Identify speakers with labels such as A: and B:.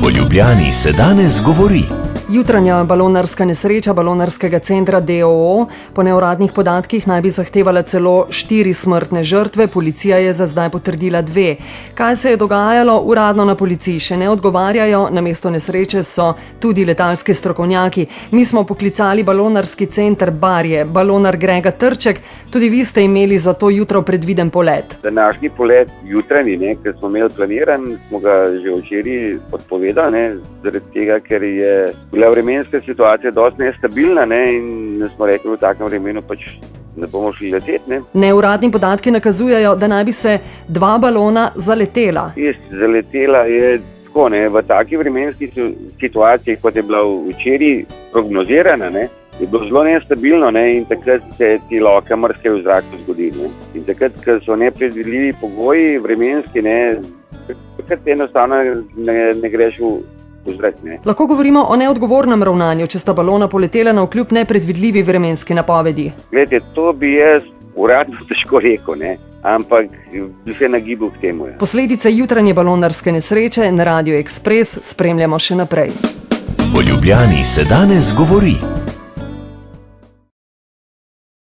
A: V Ljubljani se danes govori.
B: Jutranja balonarska nesreča balonarskega centra DOO po neuradnih podatkih naj bi zahtevala celo 4 smrtne žrtve, policija je za zdaj potrdila 2. Kaj se je dogajalo, uradno na policiji še ne odgovarjajo, na mesto nesreče so tudi letalski strokovnjaki. Mi smo poklicali balonarski center Barje, balonar Grega Trček, tudi vi ste imeli za to jutro predviden polet.
C: Današnji polet jutranji, ker smo imeli planiran, smo ga že včeraj odpovedali, zaradi tega, ker je bila vremenska situacija dosti nestabilna in smo rekli, v takem vremenu pač ne bomo šli leteti.
B: Neuradni podatki nakazujejo, da naj bi se 2 balona zaletela.
C: Zaletela je tako, v taki vremenski situaciji, kot je bila včeraj prognozirana, je bilo zelo nestabilno in takrat se ti lahko marsikaj v zraku zgodi. In takrat, ko so nepredvidljivi pogoji vremenski, takrat enostavno ne greš v zrak.
B: Lahko govorimo o neodgovornem ravnanju, če sta balona poletela navkljub nepredvidljivi vremenski napovedi.
C: Glejte, to bi jaz uradno težko rekel, ampak bi se nagibal k temu.
B: Posledice jutranje balonarske nesreče na Radiu Ekspres spremljamo še naprej.
A: V Ljubljani se danes govori.